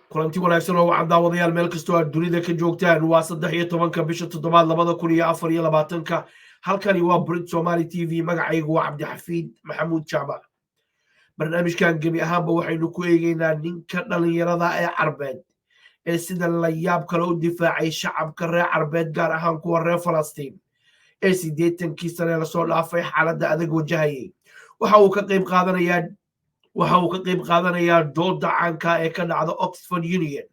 kulanti wanaagsan oo wacan daawadayaal meel kastoo aad dunida ka joogtaan waa 13 bisha 7 2024 halkani waa Brit Somali TV magacaygu waa Cabdixafiid Maxamuud Jaamac barnaamijkan gabi ahaanba waxaynu ku eegaynaa ninka dhalinyarada ee Carbeed ee sida la yaab kale u difaacay shacabka reer Carbeed gaar ahaan kuwa reer Falastiin ee 80 sano la soo dhaafay xaaladda adag wajahayay waxa uu ka qayb qaadanayaa dooda caanka ee ka dhacda OxfordUnion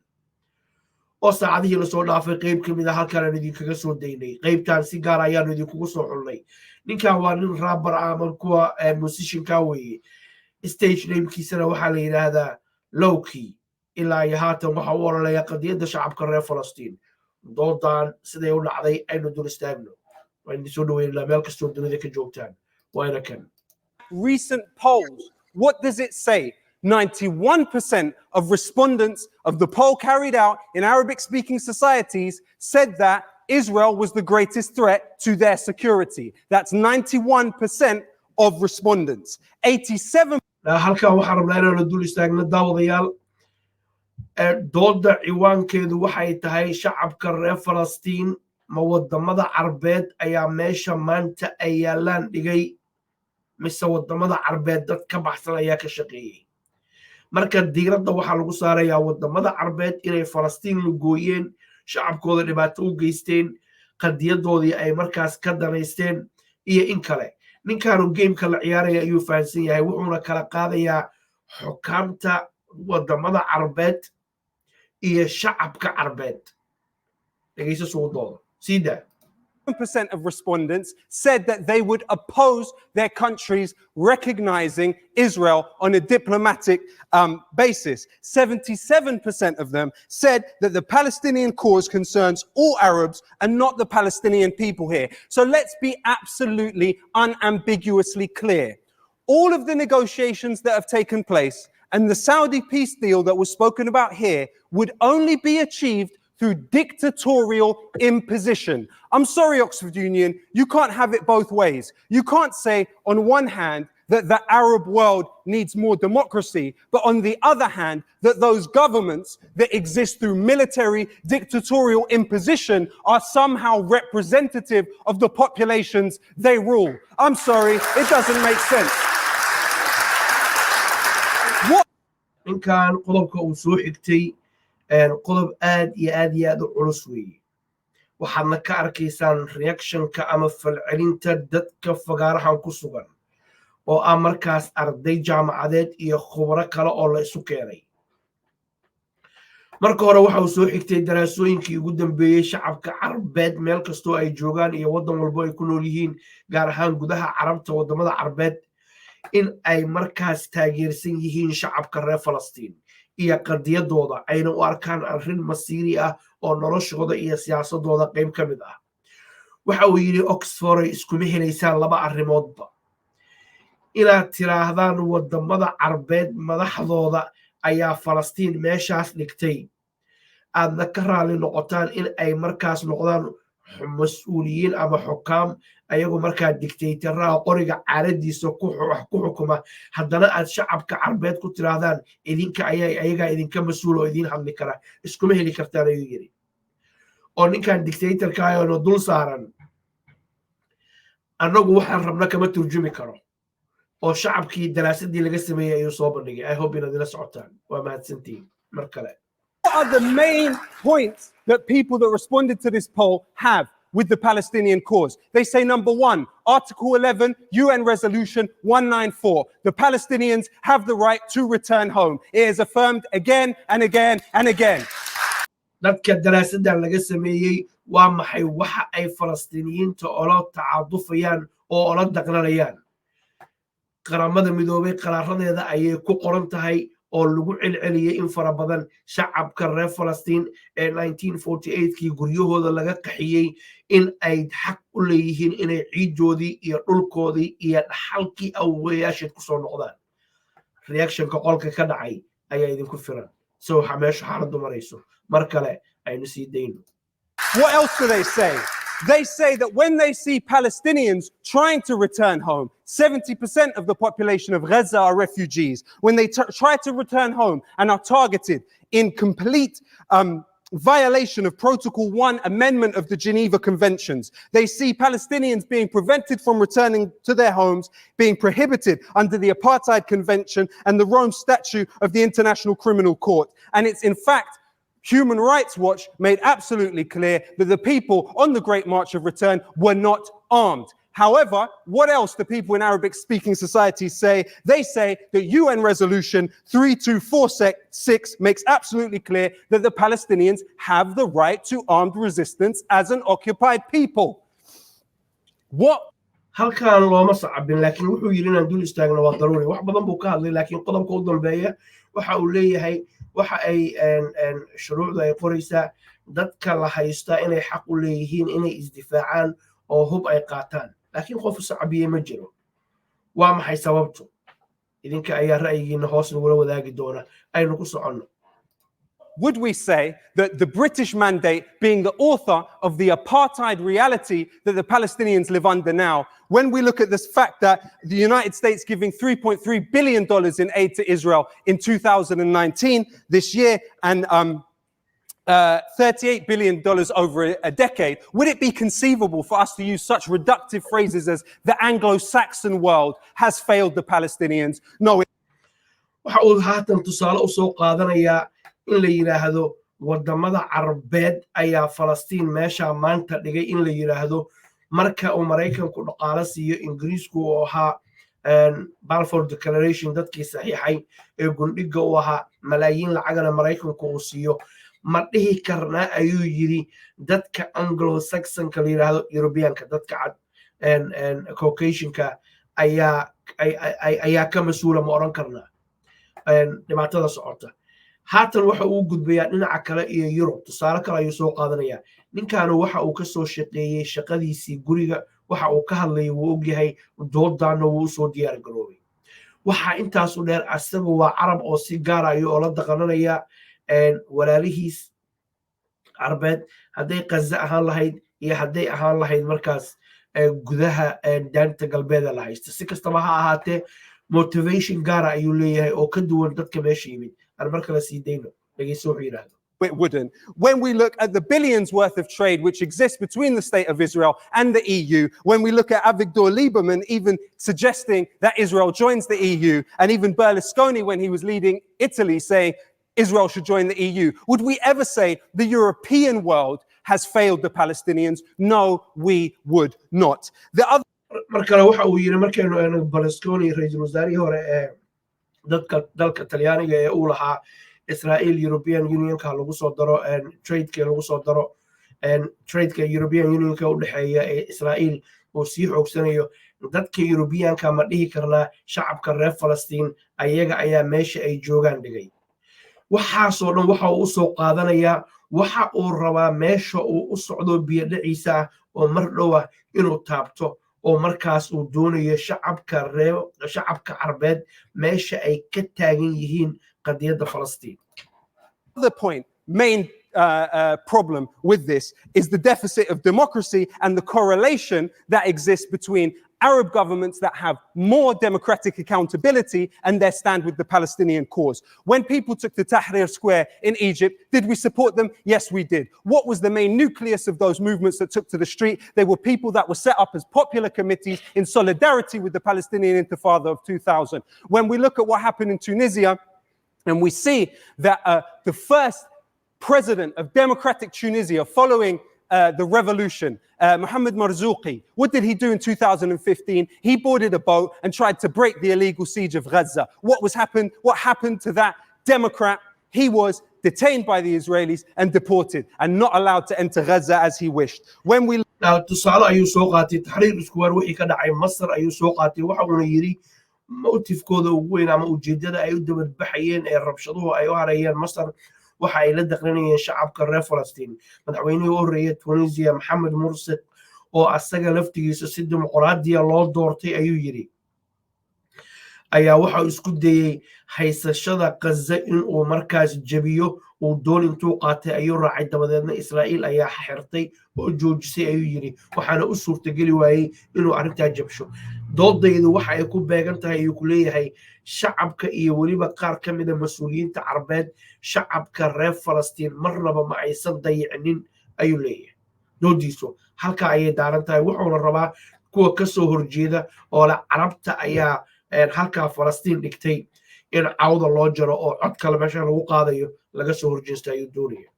oo saacadihii la soo dhaafay qayb ka mid ah halkan aan idinkaga soo daynay qaybtan si gaar ayaanu idinkugu soo xulnay ninkan waa nin rapper ama kuwa musicianka weeye stage namekiisana waxaa la yidhaahdaa Lowkey ilaa iyo haatan waxa uu ololaya qadiyadda shacabka reer Falastiin doodan siday u dhacday aynu dul istaagno waan soo dhaweynaa meel kastoo dunida ka joogtaan waana kan recent polls. What does it say? 91% of respondents of the poll carried out in Arabic-speaking societies said that Israel was the greatest threat to their security. That's 91% of respondents. 87%. halka waxaan rabnaa inaan la dul istaagno daawadayaal dooda ciwaankeedu waxay tahay shacabka reer Falastiin ma wadamada Carbeed ayaa meesha maanta ay yaalaan dhigay mise wadamada Carbeed dad ka baxsan ayaa ka shaqeeyay marka diiradda waxa lagu saarayaa wadamada Carbeed inay Falastiin la gooyeen shacabkooda dhibaato u geysteen qadiyadoodii ay markaas ka danaysteen iyo in kale ninkan game-ka la ciyaaraya ayuu fahansan yahay wuxuuna kala qaadayaa xukaamta wadamada Carbeed iyo shacabka Carbeed dhageyso soo doodo sida 7% of respondents said that they would oppose their countries recognizing Israel on a diplomatic basis. 77% of them said that the Palestinian cause concerns all Arabs and not the Palestinian people here. So let's be absolutely unambiguously clear. All of the negotiations that have taken place and the Saudi peace deal that was spoken about here would only be achieved through dictatorial imposition. I'm sorry, OxfordUnion, you can't have it both ways. You can't say on one hand that the Arab world needs more democracy, but on the other hand, that those governments that exist through military dictatorial imposition are somehow representative of the populations they rule. I'm sorry, it doesn't make sense. What? in kan qodobka uu soo xigtay qodob aad u culus weeye waxaadna ka arkaysaan reactionka ama falcelinta dadka fagaarahan ku sugan oo ah markaas arday jaamacadeed iyo khubaro kale oo la isu keenay marka hore waxa uu soo xigtay daraasooyinkii ugu dambeeyay shacabka Carbeed meel kastoo ay joogaan iyo wadan walba ay ku nool yihiin gaar ahaan gudaha Carabta wadamada Carbeed in ay markaas taageersan yihiin shacabka reer Falastiin iyo qadiyadooda ayna u arkaan arrin masiiri ah oo noloshooda iyo siyaasadooda qayb ka mid ah waxa uu yiri Oxford isku mehelaysaan laba arrimoodba inaad tiraahdaan wadamada Carbeed madaxdooda ayaa Falastiin meeshaas dhigtay aadna ka raali noqotaan in ay markaas noqdaan mas'uuliyiin ama xukaam ayagu markaa dictatorada qoriga caaladiisa ku xukuma haddana aad shacabka Carbeed ku tiraahdaan idinka ayaga idinka mas'uul oo idin hadli kara iskuma heli kartaan ayuu yiri oo ninkan dictatorka ayuu dul saaran anagu waxaan rabna kama turjumi karo oo shacabkii daraasadii laga sameeyay ayuu soo bandhigay I hope inaad ila socotaan waa mahadsantiin mar kale. What are the main points that people that responded to this poll have with the Palestinian cause? They say, number one, Article 11, UN Resolution 194. The Palestinians have the right to return home. It is affirmed again and again and again. dadka daraasadan laga sameeyay waa maxay waxa ay Falastiiniyiinta oo tacaadufayaan oo la daqlanayaan qaramada midoobay qaraaradeeda ayay ku qoran tahay oo lagu celceliyay in fara badan shacabka reer Falastiin ee 1948kii guryahooda laga qaxiyay in ay xaq u leeyihiin inay ciidoodii iyo dhulkoodii iyo dhaxalkii awoowayaasheed ku soo noqdaan reactionka qolka ka dhacay ayaa idinku filan soo meesha xaaladdu marayso mar kale aynu sii dayno. What else do they say? They say that when they see Palestinians trying to return home, 70% of the population of Gaza are refugees. When they try to return home and are targeted in complete violation of Protocol 1 amendment of the Geneva Conventions, they see Palestinians being prevented from returning to their homes, being prohibited under the Apartheid Convention and the Rome Statute of the International Criminal Court. And it's in fact Human Rights Watch made absolutely clear that the people on the Great March of Return were not armed. However, what else do people in Arabic-speaking societies say? They say that UN Resolution 3246 makes absolutely clear that the Palestinians have the right to armed resistance as an occupied people. What? halkaan looma sacabin laakiin wuxuu yiri inaan dul istaagno waa daruuri wax badan buu ka hadlay laakiin qodobka u dambeeya waxa uu leeyahay waxa ay shuruucdu ay qoraysaa dadka la haysta inay xaq u leeyihiin inay isdifaacaan oo hub ay qaataan laakiin qof sacabiye ma jiro waa maxay sababtu idinka ayaa ra'yigiina hoos nagula wadaagi doona aynu ku soconno. Would we say that the British mandate, being the author of the apartheid reality that the Palestinians live under now, when we look at this fact that the United States giving $3.3 billion in aid to Israel in 2019, this year, and $38 billion over a decade, would it be conceivable for us to use such reductive phrases as the Anglo-Saxon world has failed the Palestinians? No. waxa uu haatan tusaale u soo qaadanayaa in la yiraahdo wadamada Carbeed ayaa Falastiin meesha maanta dhigay in la yiraahdo marka uu Mareykanku dhaqaale siiyo Ingiriisku oo ahaa Balfour Declaration dadkii saxiixay ee gundhiga u ahaa malaayiin lacagana Mareykanku uu siiyo ma dhihi karnaa ayuu yiri dadka Anglo-Saxon-ka la yiraahdo European-ka dadka cad Caucasian-ka ayaa ka masuula ma oran karnaa dhibaatada socota. haatan waxa uu gudbayaa dhinaca kale iyo Yurub tusaale kale ayuu soo qaadanayaa ninkaanu waxa uu ka soo shaqeeyay shaqadiisii guriga waxa uu ka hadlay wuu ogyahay doodaana wuu soo diyaar garoobay waxa intaas u dheer asagu waa Carab oo si gaar ah oo la dhaqanaya walaalihiis Carbeed haday Gaza ahaan lahayd iyo haday ahaan lahayd markaas gudaha daanta galbeed la haysto si kastaba ha ahaatee motivation gaar ah ayuu leeyahay oo ka duwan dadka meesha yimid It wouldn't. When we look at the billions worth of trade which exists between the state of Israel and the EU, when we look at Avigdor Lieberman even suggesting that Israel joins the EU, and even Berlusconi when he was leading Italy saying Israel should join the EU, would we ever say the European world has failed the Palestinians? No, we would not. The other dalka Talyaaniga ee uu lahaa Israel European Union ka lagu soo daro trade-ka lagu soo daro trade-ka European Union ka u dhaxeeya ee Israel oo sii xoogsanayo dadka European ka ma dhihi karnaa shacabka reer Falastiin ayaga ayaa meesha ay joogaan dhigay waxa soo dhan waxa uu soo qaadanaya waxa uu rabaa meesha uu u socdo biyo dhiciisa oo mar dhow ah inuu taabto oo markaas uu doonayo shacabka Carbeed meesha ay ka taagan yihiin qadiyadda Falastiin. The main problem with this is the deficit of democracy and the correlation that exists between Arab governments that have more democratic accountability and their stand with the Palestinian cause. When people took to Tahrir Square in Egypt, did we support them? Yes, we did. What was the main nucleus of those movements that took to the street? They were people that were set up as popular committees in solidarity with the Palestinian Intifada of 2000. When we look at what happened in Tunisia, and we see that the first president of democratic Tunisia following the revolution, Mohamed Marzouki, what did he do in 2015? He boarded a boat and tried to break the illegal siege of Gaza. What happened to that Democrat? He was detained by the Israelis and deported and not allowed to enter Gaza as he wished. When we now tusaale ayuu soo qaatay Tahrir Square wixii ka dhacay Masar ayuu soo qaatay waxa uu yiri motifkooda ugu weyn ama ujeedada ay u dabad baxayeen ee rabshaduhu ay u harayeen Masar waxa ay la daqranayeen shacabka reer Falastiin madaxweynihii u horeeyay Tunisia Mohamed Morsi oo asaga laftigiisa si dimuqraadiya loo doortay ayuu yiri ayaa waxa uu isku dayay haysashada Gaza in uu markaas jabiyo uu doon intuu qaatay ayuu raacay dabadeedna Israa'iil ayaa xirtay oo joojisay ayuu yiri waxaana u suurtageli waayay inuu arrintaa jabsho doodaydu waxa ay ku beegan tahay ayuu ku leeyahay shacabka iyo weliba qaar ka mid ah mas'uuliyiinta Carbeed shacabka reer Falastiin marnaba ma aysan dayicinin ayuu leeyahay doodiisu halka ayay daaran tahay wuxuuna rabaa kuwa ka soo horjeeda oo la Carabta ayaa halka Falastiin dhigtay in cawda loo jaro oo cod kale meesha lagu qaadayo laga soo horjeesta ayuu doonaya.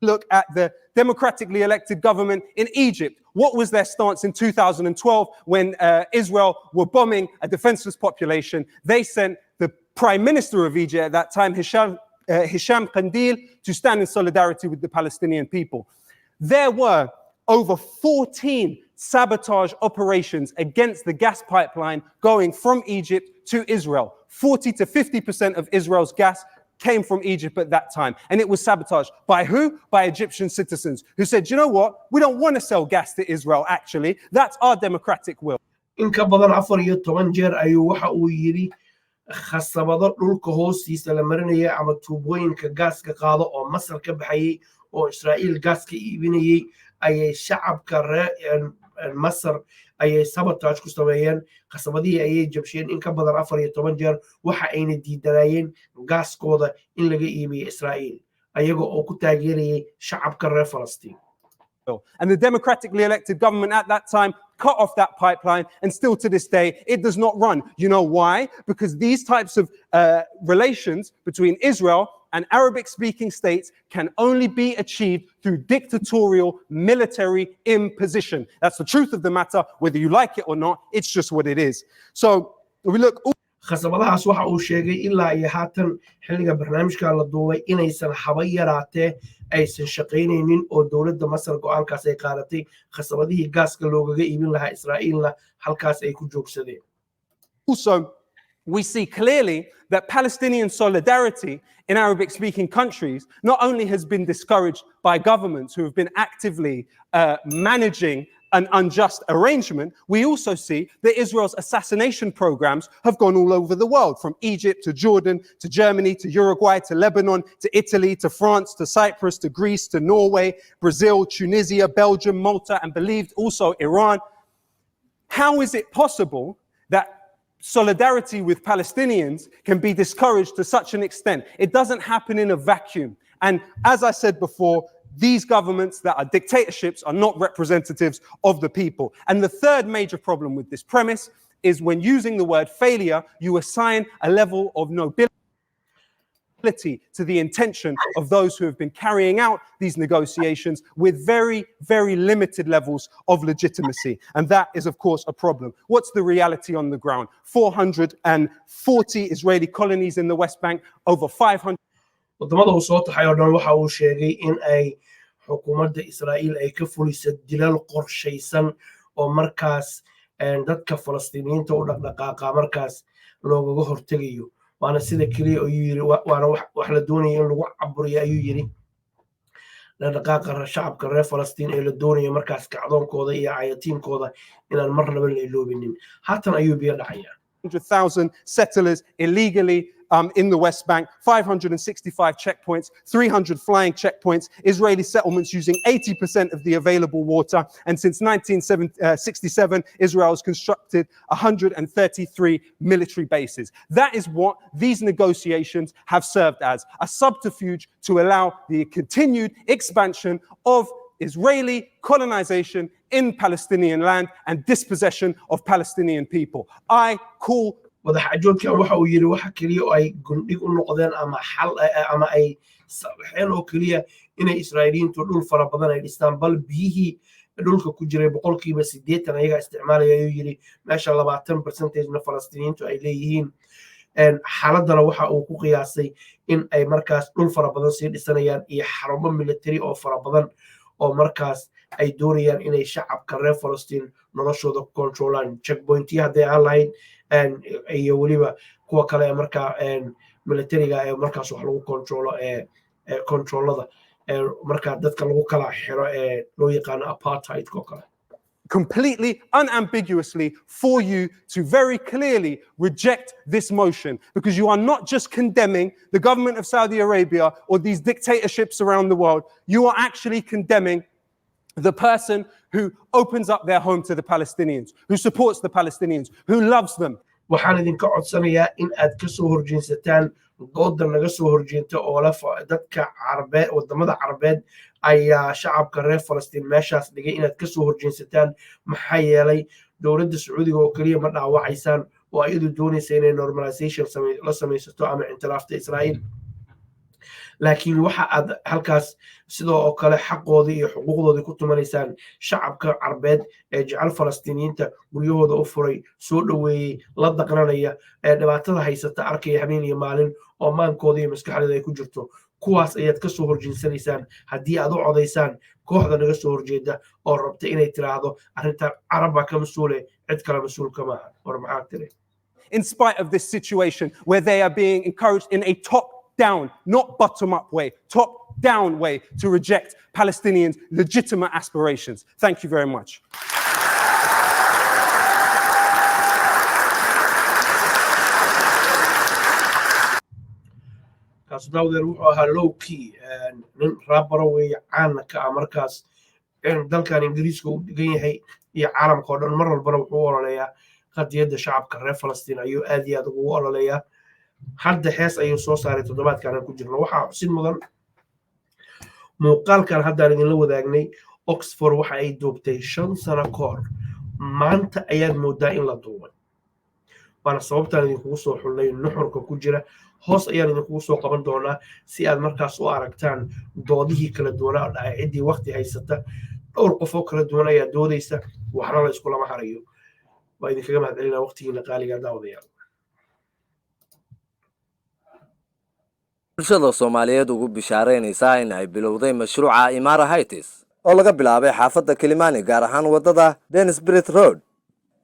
Look at the democratically elected government in Egypt. What was their stance in 2012 when Israel were bombing a defenseless population? They sent the Prime Minister of Egypt at that time, Hisham Kandil, to stand in solidarity with the Palestinian people. There were over 14 sabotage operations against the gas pipeline going from Egypt to Israel. 40 to 50% of Israel's gas came from Egypt at that time. And it was sabotaged. By who? By Egyptian citizens who said, you know what? We don't want to sell gas to Israel, actually. That's our democratic will. In ka badan 14 jeer ayuu waxa uu yiri khasabado dhulka hoostiisa la marinaya ama tuubooyinka gaaska qaado oo Masar ka baxayay oo Israa'iil gaaska iibinayay ayay shacabka reer Masar ayay sabotage ku sameeyeen khasabadii ayay jabsheen in ka badan 14 jeer waxa ayna diidanayeen gaaskooda in laga iibiyo Israa'iil ayaga oo ku taageerayay shacabka reer Falastiin. And the democratically elected government at that time cut off that pipeline, and still to this day, it does not run. You know why? Because these types of relations between Israel and Arabic-speaking states can only be achieved through dictatorial military imposition. That's the truth of the matter, whether you like it or not, it's just what it is. So we look... khasabadahaas waxa uu sheegay ilaa iyo haatan xilliga barnaamijka la duubay inaysan haba yaraatee aysan shaqaynaynin oo dowladda Masar go'aankaas ay qaadatay khasabadihii gaaska loogaga iibin lahaa Israa'iilna halkaas ay ku joogsadeen. Also, we see clearly that Palestinian solidarity in Arabic-speaking countries not only has been discouraged by governments who have been actively managing an unjust arrangement, we also see that Israel's assassination programs have gone all over the world, from Egypt to Jordan, to Germany, to Uruguay, to Lebanon, to Italy, to France, to Cyprus, to Greece, to Norway, Brazil, Tunisia, Belgium, Malta, and believed also Iran. How is it possible that solidarity with Palestinians can be discouraged to such an extent? It doesn't happen in a vacuum. And as I said before, these governments that are dictatorships are not representatives of the people. And the third major problem with this premise is when using the word failure, you assign a level of nobility to the intention of those who have been carrying out these negotiations with very, very limited levels of legitimacy. And that is, of course, a problem. What's the reality on the ground? 440 Israeli colonies in the West Bank, over 500. wadamada uu soo taxay oo dhan waxa uu sheegay in ay xukuumadda Israa'iil ay ka fulisay dilal qorshaysan oo markaas dadka Falastiiniyiinta u dhaqdhaqaaqa markaas looga hortagayo waana sida kaliya oo yiri waana wax la doonayo in lagu caburiyo ayuu yiri dhaqdhaqaaqa shacabka reer Falastiin ee la doonayo markaas kacdoonkooda iyo ayatiinkooda inaan marnaba la iloobinin haatan ayuu biyo dhacaya 100,000 settlers illegally in the West Bank, 565 checkpoints, 300 flying checkpoints, Israeli settlements using 80% of the available water. And since 1967, Israel has constructed 133 military bases. That is what these negotiations have served as, a subterfuge to allow the continued expansion of Israeli colonization in Palestinian land and dispossession of Palestinian people. I call wadaxaajoodkan waxa uu yiri waxa kaliya oo ay gundhig u noqdeen ama xal ama ay saxeen oo kaliya inay Israa'iiliyiintu dhul fara badan ay dhistaan bal biyihii dhulka ku jiray 80% ayaga isticmaalaya ayuu yiri meesha 20% na Falastiiniyiintu ay leeyihiin xaaladana waxa uu ku qiyaasay in ay markaas dhul fara badan sii dhisanayaan iyo xarumo military oo fara badan oo markaas ay doonayaan inay shacabka reer Falastiin noloshooda controlaan checkpointiya haday aan lahayn iyo waliba kuwa kale ee markaa militariga ee markaas wax lagu controlada markaa dadka lagu kala xiro ee loo yaqaan apartheid ko kale completely unambiguously for you to very clearly reject this motion, because you are not just condemning the government of Saudi Arabia or these dictatorships around the world, you are actually condemning the person who opens up their home to the Palestinians, who supports the Palestinians, who loves them. waxaan idinka codsanayaa in aad ka soo horjeensataan dooda naga soo horjeenta oo la dadka Carbeed wadamada Carbeed ayaa shacabka reer Falastiin meeshaas dhigay inaad ka soo horjeensataan maxaa yeelay dowladda Sacuudiga oo kaliya ma dhaawacaysaan oo ay doonaysaa inay normalization la samaysato ama intilaafta Israa'iil laakiin waxa aad halkaas sidoo kale xaqoodii iyo xuquuqdoodii ku tumanaysaan shacabka Carbeed ee jecel Falastiiniyiinta guryahooda u furay soo dhaweeyay la daqranaya ee dhibaatada haysata arkay habeen iyo maalin oo maankooda iyo maskaxdooda ay ku jirto kuwaas ayaad ka soo horjeensanaysaan haddii aad u codaysaan kooxda naga soo horjeeda oo rabta inay tiraahdo arrinta Carabba ka mas'uule cid kale mas'uul kama aha war maxaa tiri in spite of this situation where they are being encouraged in a top-down, not bottom-up way, top-down way to reject Palestinians' legitimate aspirations. Thank you very much. kaas daawdeer wuxuu ahaa low-key nin raabaro weeye caana ka ah markaas dalkan Ingiriiska uu degan yahay iyo caalamka oo dhan mar walbana wuxuu u ololeeyaa qadiyadda shacabka reer Falastiin ayuu aad iyo aad ugu ololeeyaa hadda hees ayuu soo saaray toddobaadkan aan ku jirno waxaa xusid mudan muuqaalkan haddaan idinla wadaagnay Oxford waxa ay duubtay 5 sano ka hor maanta ayaad moodaa in la duubay waana sababtaan idinkugu soo xulnay nuxurka ku jira hoos ayaan idinkugu soo qaban doonaa si aad markaas u aragtaan doodihii kala duwanaa oo dhacay ciddii waqti haysata dhowr qof oo kala duwan ayaa doodaysa waxna la isku lama harayo waa idinkaga mahadcelinaa waqtigiina qaaliga daawadayaal bulshada Soomaaliyeed ugu bishaaraynaysaa in ay bilowday mashruuca Imaara Heights oo laga bilaabay xaafadda Kilimani gaar ahaan wadada Denisbrit Road.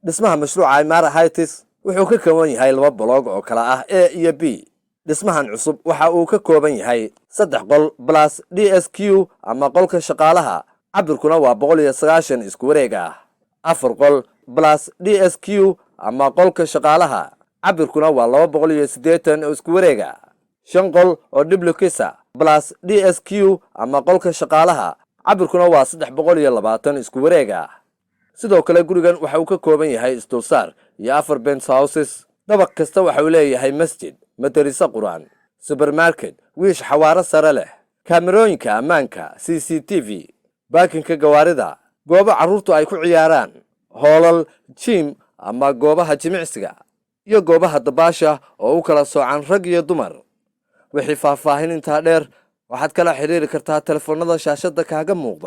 Dhismaha mashruuca Imaara Heights wuxuu ka kooban yahay 2 block oo kala ah A iyo B. Dhismahan cusub waxa uu ka kooban yahay 3 qol plus DSQ ama qolka shaqaalaha, cabirkuna waa 190 isku wareeg ah. 4 qol plus DSQ ama qolka shaqaalaha, cabirkuna waa 280 isku wareeg ah. 5 qol oo duplex plus DSQ ama qolka shaqaalaha, cabirkuna waa 320 isku wareeg ah. sidoo kale gurigan waxa uu ka kooban yahay isdulsaar iyo 4 penthouses. dabaq kasta waxa uu leeyahay masjid, madarasa quraan, supermarket, wiish xawaare sare leh, kaamirooyinka ammaanka, CCTV, baakinka gawaarida, goobo carruurtu ay ku ciyaaraan, hoolal, gym ama goobaha jimicsiga, iyo goobaha dabaasha oo u kala soocan rag iyo dumar. wixii faahfaahin intaa dheer waxaad kala xiriiri kartaa telefoonada shaashada kaaga muuqda.